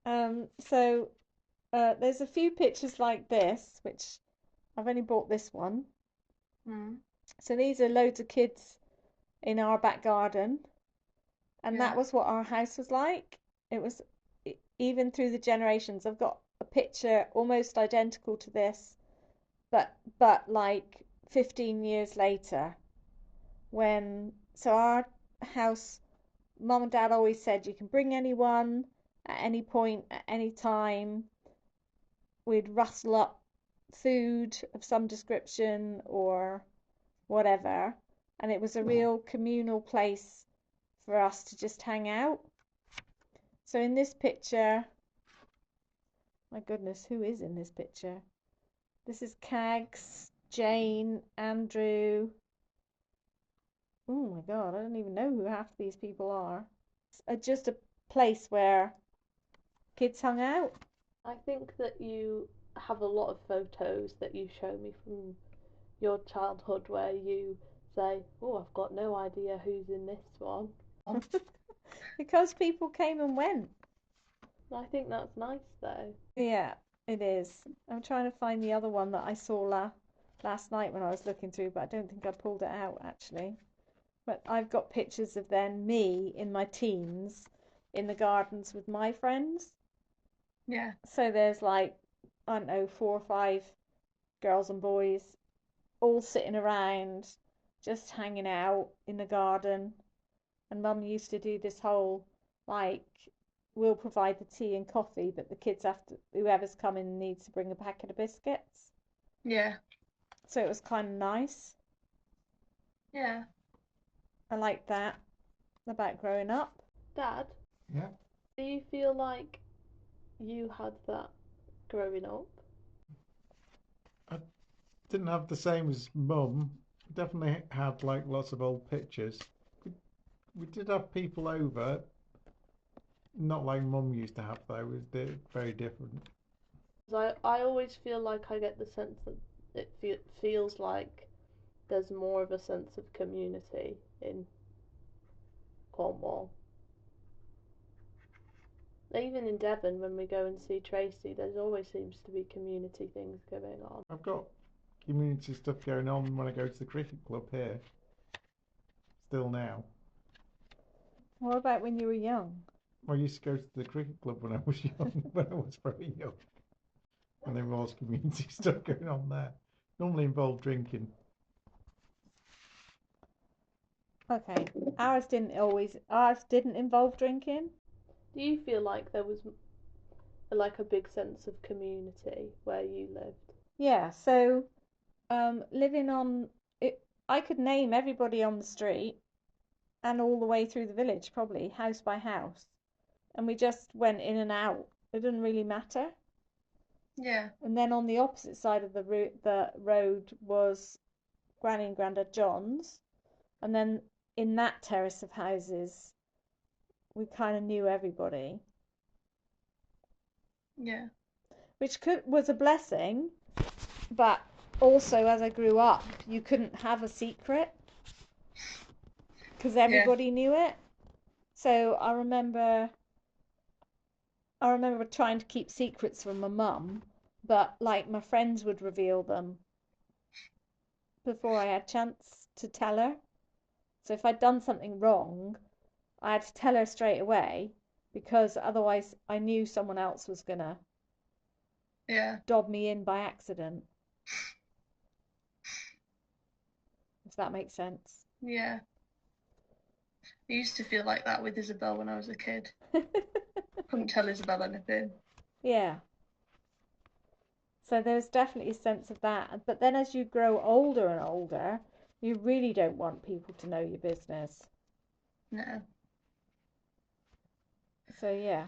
So there's a few pictures like this, which I've only bought this one. Mm. So these are loads of kids in our back garden, and that Yeah. was what our house was like. It was even through the generations. I've got a picture almost identical to this, but like 15 years later, when so our house, mum and dad always said you can bring anyone at any point at any time. We'd rustle up food of some description or whatever, and it was a real communal place for us to just hang out. So in this picture, my goodness, who is in this picture? This is Cags, Jane, Andrew. Oh my God, I don't even know who half these people are. It's just a place where kids hung out. I think that you have a lot of photos that you show me from your childhood where you say, "Oh, I've got no idea who's in this one." Because people came and went. I think that's nice though. Yeah, it is. I'm trying to find the other one that I saw last night when I was looking through, but I don't think I pulled it out actually. But I've got pictures of then me in my teens in the gardens with my friends. Yeah. So there's like, I don't know, 4 or 5 girls and boys all sitting around, just hanging out in the garden. And mum used to do this whole like, we'll provide the tea and coffee, but the kids have to, whoever's coming needs to bring a packet of biscuits. Yeah. So it was kind of nice. Yeah. I liked that about growing up. Dad, Yeah, do you feel like you had that growing up? I didn't have the same as mum. Definitely had like lots of old pictures. We, we did have people over, not like mum used to have though. It was very different. 'Cause I always feel like I get the sense that feels like there's more of a sense of community in Cornwall. Even in Devon, when we go and see Tracy, there's always seems to be community things going on. I've got community stuff going on when I go to the cricket club here, still now. What about when you were young? I used to go to the cricket club when I was young, when I was very young, and there was community stuff going on there. Normally involved drinking. Okay, ours didn't involve drinking. Do you feel like there was like a big sense of community where you lived? Yeah, so living on it, I could name everybody on the street and all the way through the village, probably house by house, and we just went in and out. It didn't really matter. Yeah. And then on the opposite side of the road was Granny and Grandad John's, and then in that terrace of houses, we kind of knew everybody, Yeah. which was a blessing, but also as I grew up, you couldn't have a secret because Yeah. everybody knew it. So I remember trying to keep secrets from my mum, but like my friends would reveal them before I had a chance to tell her. So if I'd done something wrong, I had to tell her straight away because otherwise I knew someone else was gonna Yeah. dob me in by accident, if that makes sense. Yeah. I used to feel like that with Isabel when I was a kid. Couldn't tell Isabel anything. Yeah. So there's definitely a sense of that. But then as you grow older and older, you really don't want people to know your business. No. So yeah.